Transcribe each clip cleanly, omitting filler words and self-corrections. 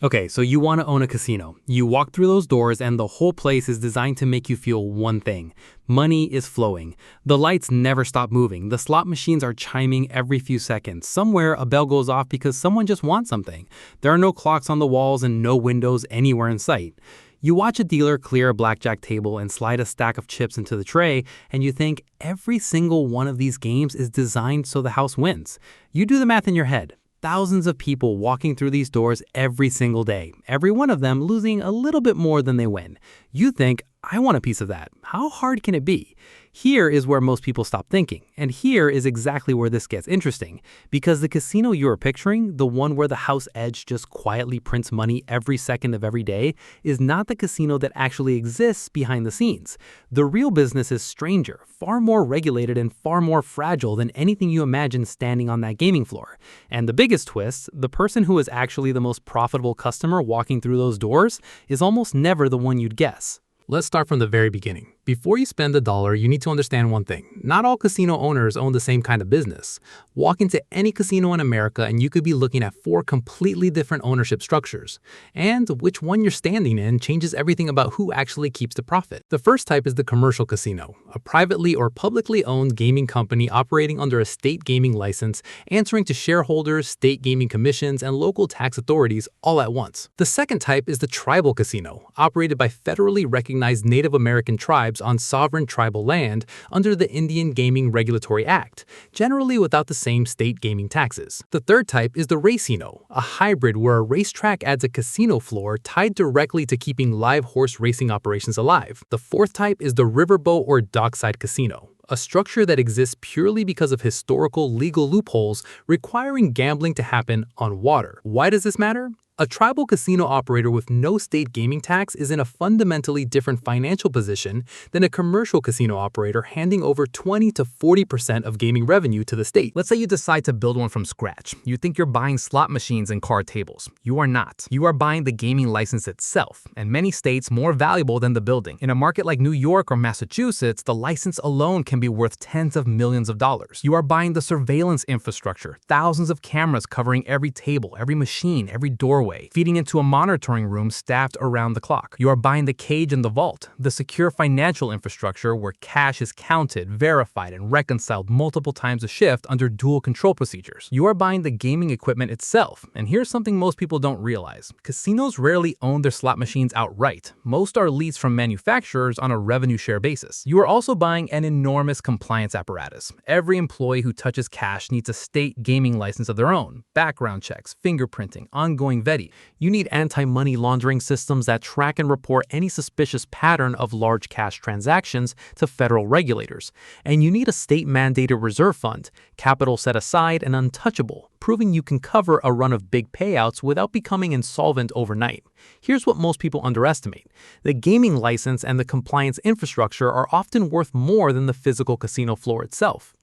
Okay, so you want to own a casino. You walk through those doors and the whole place is designed to make you feel one thing. Money is flowing. The lights never stop moving. The slot machines are chiming every few seconds. Somewhere a bell goes off because someone just wants something. There are no clocks on the walls and no windows anywhere in sight. You watch a dealer clear a blackjack table and slide a stack of chips into the tray, and you think every single one of these games is designed so the house wins. You do the math in your head. Thousands of people walking through these doors every single day, every one of them losing a little bit more than they win. You think, I want a piece of that. How hard can it be? Here is where most people stop thinking, and here is exactly where this gets interesting. Because the casino you are picturing, the one where the house edge just quietly prints money every second of every day, is not the casino that actually exists behind the scenes. The real business is stranger, far more regulated and far more fragile than anything you imagine standing on that gaming floor. And the biggest twist, the person who is actually the most profitable customer walking through those doors is almost never the one you'd guess. Let's start from the very beginning. Before you spend a dollar, you need to understand one thing. Not all casino owners own the same kind of business. Walk into any casino in America and you could be looking at 4 completely different ownership structures. And which one you're standing in changes everything about who actually keeps the profit. The first type is the commercial casino, a privately or publicly owned gaming company operating under a state gaming license, answering to shareholders, state gaming commissions, and local tax authorities all at once. The second type is the tribal casino, operated by federally recognized Native American tribes on sovereign tribal land under the Indian Gaming Regulatory Act, generally without the same state gaming taxes. The third type is the racino, a hybrid where a racetrack adds a casino floor tied directly to keeping live horse racing operations alive. The fourth type is the riverboat or dockside casino, a structure that exists purely because of historical legal loopholes requiring gambling to happen on water. Why does this matter? A tribal casino operator with no state gaming tax is in a fundamentally different financial position than a commercial casino operator handing over 20 to 40% of gaming revenue to the state. Let's say you decide to build one from scratch. You think you're buying slot machines and card tables. You are not. You are buying the gaming license itself, and many states more valuable than the building. In a market like New York or Massachusetts, the license alone can be worth tens of millions of dollars. You are buying the surveillance infrastructure, thousands of cameras covering every table, every machine, every doorway, feeding into a monitoring room staffed around the clock. You are buying the cage and the vault, the secure financial infrastructure where cash is counted, verified, and reconciled multiple times a shift under dual control procedures. You are buying the gaming equipment itself, and here's something most people don't realize. Casinos rarely own their slot machines outright. Most are leased from manufacturers on a revenue share basis. You are also buying an enormous compliance apparatus. Every employee who touches cash needs a state gaming license of their own, background checks, fingerprinting, ongoing vetting. You need anti-money laundering systems that track and report any suspicious pattern of large cash transactions to federal regulators. And you need a state-mandated reserve fund, capital set aside and untouchable, proving you can cover a run of big payouts without becoming insolvent overnight. Here's what most people underestimate. The gaming license and the compliance infrastructure are often worth more than the physical casino floor itself.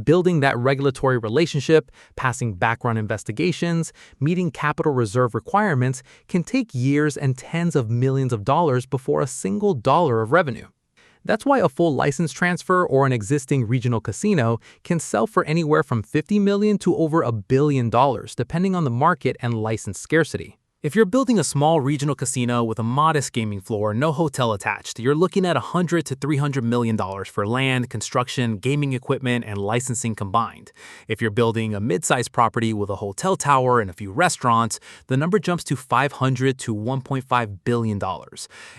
Building that regulatory relationship, passing background investigations, meeting capital reserve requirements can take years and tens of millions of dollars before a single dollar of revenue. That's why a full license transfer or an existing regional casino can sell for anywhere from $50 million to over $1 billion, depending on the market and license scarcity. If you're building a small regional casino with a modest gaming floor, no hotel attached, you're looking at $100 to $300 million for land, construction, gaming equipment, and licensing combined. If you're building a mid-sized property with a hotel tower and a few restaurants, the number jumps to $500 to $1.5 billion.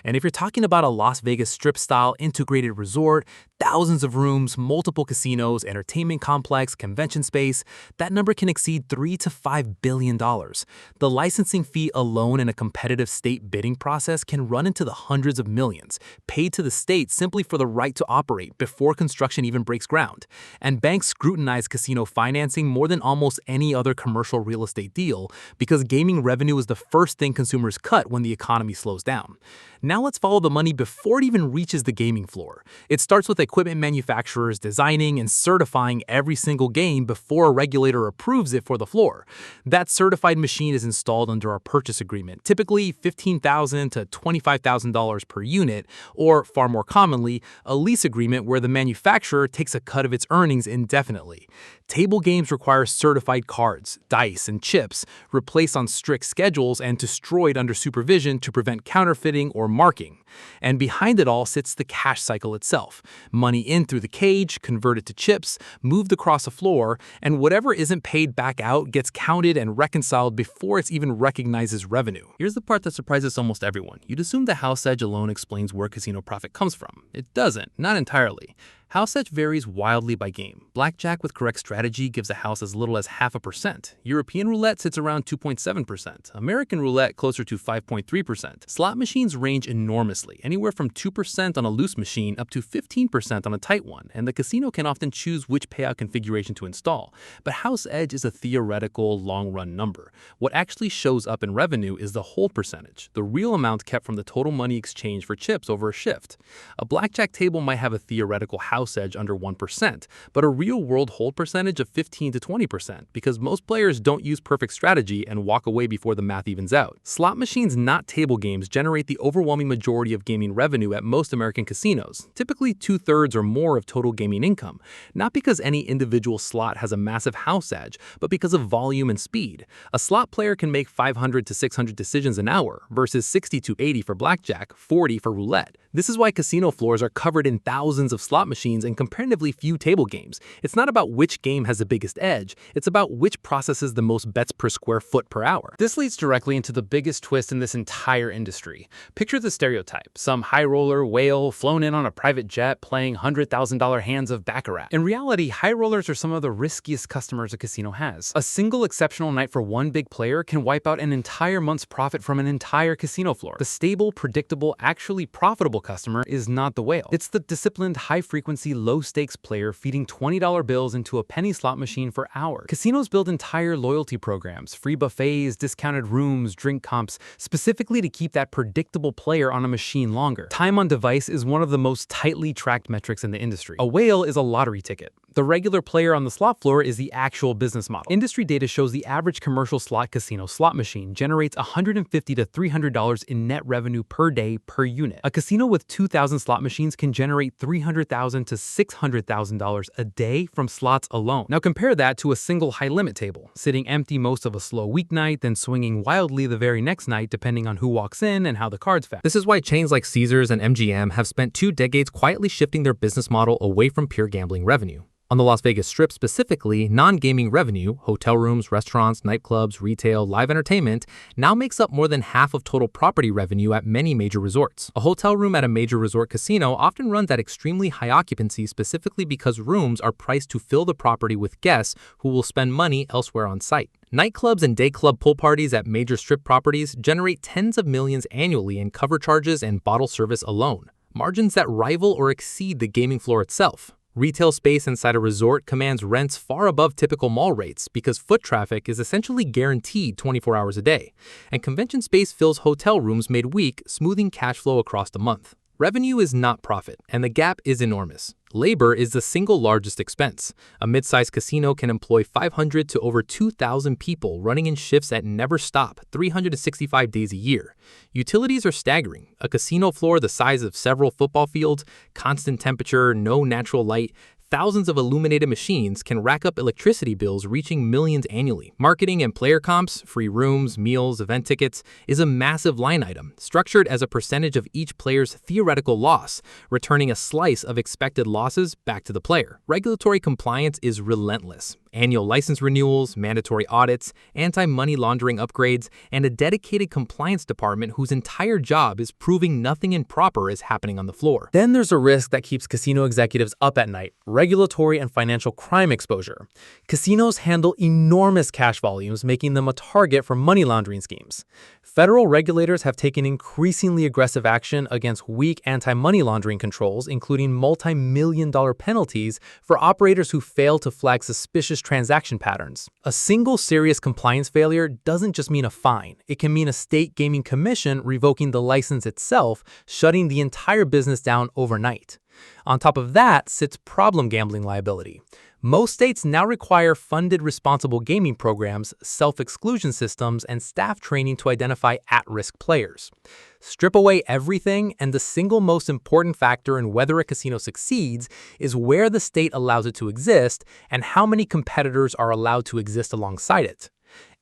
And if you're talking about a Las Vegas Strip-style integrated resort, thousands of rooms, multiple casinos, entertainment complex, convention space, that number can exceed $3 to $5 billion. The licensing fee alone in a competitive state bidding process can run into the hundreds of millions, paid to the state simply for the right to operate before construction even breaks ground. And banks scrutinize casino financing more than almost any other commercial real estate deal because gaming revenue is the first thing consumers cut when the economy slows down. Now let's follow the money before it even reaches the gaming floor. It starts with a equipment manufacturers designing and certifying every single game before a regulator approves it for the floor. That certified machine is installed under a purchase agreement, typically $15,000 to $25,000 per unit, or far more commonly, a lease agreement where the manufacturer takes a cut of its earnings indefinitely. Table games require certified cards, dice, and chips, replaced on strict schedules and destroyed under supervision to prevent counterfeiting or marking. And behind it all sits the cash cycle itself. Money in through the cage, converted to chips, moved across the floor, and whatever isn't paid back out gets counted and reconciled before it's even recognized as revenue. Here's the part that surprises almost everyone. You'd assume the house edge alone explains where casino profit comes from. It doesn't, not entirely. House edge varies wildly by game. Blackjack with correct strategy gives a house as little as 0.5%. European roulette sits around 2.7%. American roulette closer to 5.3%. Slot machines range enormously, anywhere from 2% on a loose machine up to 15% on a tight one, and the casino can often choose which payout configuration to install. But house edge is a theoretical, long-run number. What actually shows up in revenue is the hold percentage, the real amount kept from the total money exchanged for chips over a shift. A blackjack table might have a theoretical house edge under 1%, but a real-world hold percentage of 15 to 20% because most players don't use perfect strategy and walk away before the math evens out. Slot machines, not table games, generate the overwhelming majority of gaming revenue at most American casinos, typically 2/3 or more of total gaming income, not because any individual slot has a massive house edge, but because of volume and speed. A slot player can make 500 to 600 decisions an hour versus 60 to 80 for blackjack, 40 for roulette. This is why casino floors are covered in thousands of slot machines and comparatively few table games. It's not about which game has the biggest edge, it's about which processes the most bets per square foot per hour. This leads directly into the biggest twist in this entire industry. Picture the stereotype, some high roller whale flown in on a private jet playing $100,000 hands of baccarat. In reality, high rollers are some of the riskiest customers a casino has. A single exceptional night for one big player can wipe out an entire month's profit from an entire casino floor. The stable, predictable, actually profitable customer is not the whale. It's the disciplined, high-frequency, low-stakes player feeding $20 bills into a penny slot machine for hours. Casinos build entire loyalty programs, free buffets, discounted rooms, drink comps, specifically to keep that predictable player on a machine longer. Time on device is one of the most tightly tracked metrics in the industry. A whale is a lottery ticket. The regular player on the slot floor is the actual business model. Industry data shows the average commercial slot casino slot machine generates $150 to $300 in net revenue per day per unit. A casino with 2,000 slot machines can generate $300,000 to $600,000 a day from slots alone. Now compare that to a single high-limit table, sitting empty most of a slow weeknight, then swinging wildly the very next night depending on who walks in and how the cards fell. This is why chains like Caesars and MGM have spent 2 decades quietly shifting their business model away from pure gambling revenue. On the Las Vegas Strip specifically, non-gaming revenue, hotel rooms, restaurants, nightclubs, retail, live entertainment, now makes up more than half of total property revenue at many major resorts. A hotel room at a major resort casino often runs at extremely high occupancy specifically because rooms are priced to fill the property with guests who will spend money elsewhere on site. Nightclubs and day club pool parties at major strip properties generate tens of millions annually in cover charges and bottle service alone, margins that rival or exceed the gaming floor itself. Retail space inside a resort commands rents far above typical mall rates because foot traffic is essentially guaranteed 24 hours a day, and convention space fills hotel rooms midweek, smoothing cash flow across the month. Revenue is not profit, and the gap is enormous. Labor is the single largest expense. A mid-sized casino can employ 500 to over 2,000 people running in shifts that never stop, 365 days a year. Utilities are staggering. A casino floor the size of several football fields, constant temperature, no natural light, thousands of illuminated machines can rack up electricity bills reaching millions annually. Marketing and player comps, free rooms, meals, event tickets, is a massive line item, structured as a percentage of each player's theoretical loss, returning a slice of expected losses back to the player. Regulatory compliance is relentless. Annual license renewals, mandatory audits, anti-money laundering upgrades, and a dedicated compliance department whose entire job is proving nothing improper is happening on the floor. Then there's a risk that keeps casino executives up at night: regulatory and financial crime exposure. Casinos handle enormous cash volumes, making them a target for money laundering schemes. Federal regulators have taken increasingly aggressive action against weak anti-money laundering controls, including multi-million-dollar penalties for operators who fail to flag suspicious transaction patterns. A single serious compliance failure doesn't just mean a fine. It can mean a state gaming commission revoking the license itself, shutting the entire business down overnight. On top of that sits problem gambling liability. Most states now require funded responsible gaming programs, self-exclusion systems, and staff training to identify at-risk players. Strip away everything, and the single most important factor in whether a casino succeeds is where the state allows it to exist and how many competitors are allowed to exist alongside it.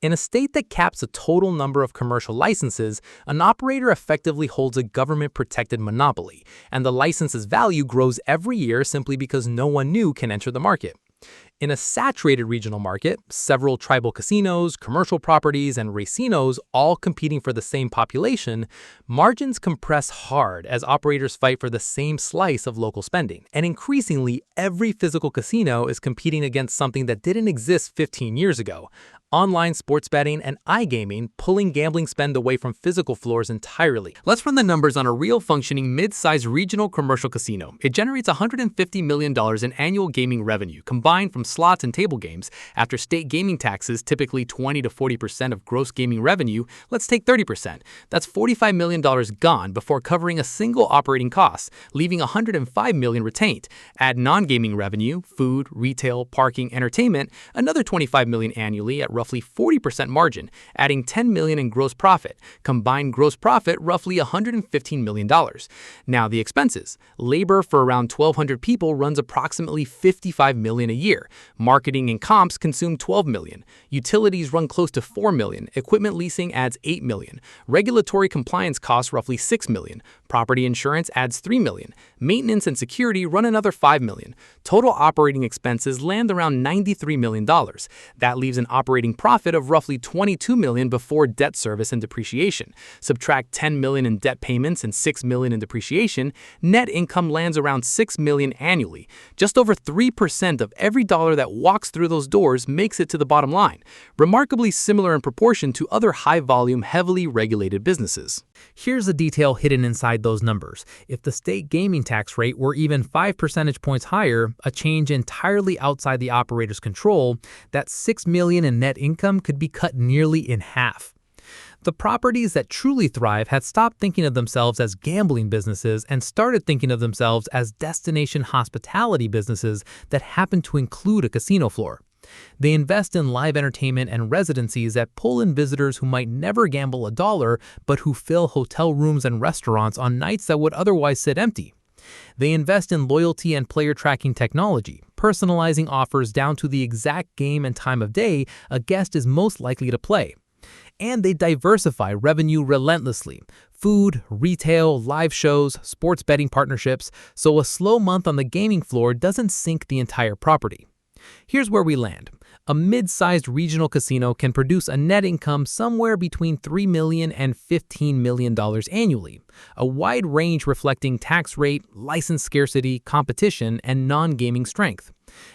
In a state that caps a total number of commercial licenses, an operator effectively holds a government-protected monopoly, and the license's value grows every year simply because no one new can enter the market. In a saturated regional market, several tribal casinos, commercial properties, and racinos all competing for the same population, margins compress hard as operators fight for the same slice of local spending. And increasingly, every physical casino is competing against something that didn't exist 15 years ago: online sports betting and iGaming, pulling gambling spend away from physical floors entirely. Let's run the numbers on a real functioning mid-sized regional commercial casino. It generates $150 million in annual gaming revenue, combined from slots and table games. After state gaming taxes, typically 20 to 40% of gross gaming revenue, let's take 30%. That's $45 million gone before covering a single operating cost, leaving $105 million retained. Add non-gaming revenue, food, retail, parking, entertainment, another $25 million annually at roughly 40% margin, adding $10 million in gross profit. Combined gross profit roughly $115 million. Now the expenses. Labor for around 1,200 people runs approximately $55 million a year. Marketing and comps consume $12 million. Utilities run close to $4 million. Equipment leasing adds $8 million. Regulatory compliance costs roughly $6 million. Property insurance adds $3 million. Maintenance and security run another $5 million. Total operating expenses land around $93 million. That leaves an operating profit of roughly $22 million before debt service and depreciation. Subtract $10 million in debt payments and $6 million in depreciation, net income lands around $6 million annually. Just over 3% of every dollar that walks through those doors makes it to the bottom line, remarkably similar in proportion to other high-volume, heavily regulated businesses. Here's the detail hidden inside those numbers. If the state gaming tax rate were even 5 percentage points higher, a change entirely outside the operator's control, that $6 million in net income could be cut nearly in half. The properties that truly thrive had stopped thinking of themselves as gambling businesses and started thinking of themselves as destination hospitality businesses that happen to include a casino floor. They invest in live entertainment and residencies that pull in visitors who might never gamble a dollar, but who fill hotel rooms and restaurants on nights that would otherwise sit empty. They invest in loyalty and player tracking technology, personalizing offers down to the exact game and time of day a guest is most likely to play. And they diversify revenue relentlessly: food, retail, live shows, sports betting partnerships, so a slow month on the gaming floor doesn't sink the entire property. Here's where we land. A mid-sized regional casino can produce a net income somewhere between $3 million and $15 million annually, a wide range reflecting tax rate, license scarcity, competition, and non-gaming strength.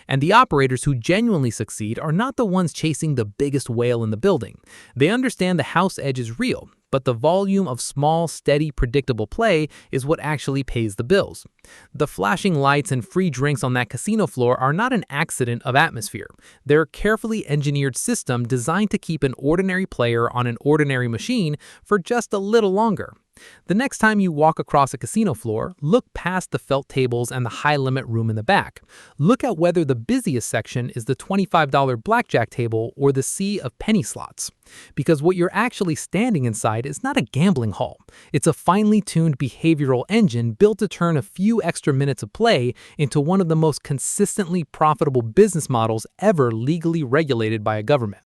And the operators who genuinely succeed are not the ones chasing the biggest whale in the building. They understand the house edge is real, but the volume of small, steady, predictable play is what actually pays the bills. The flashing lights and free drinks on that casino floor are not an accident of atmosphere. They're a carefully engineered system designed to keep an ordinary player on an ordinary machine for just a little longer. The next time you walk across a casino floor, look past the felt tables and the high-limit room in the back. Look at whether the busiest section is the $25 blackjack table or the sea of penny slots. Because what you're actually standing inside is not a gambling hall. It's a finely tuned behavioral engine built to turn a few extra minutes of play into one of the most consistently profitable business models ever legally regulated by a government.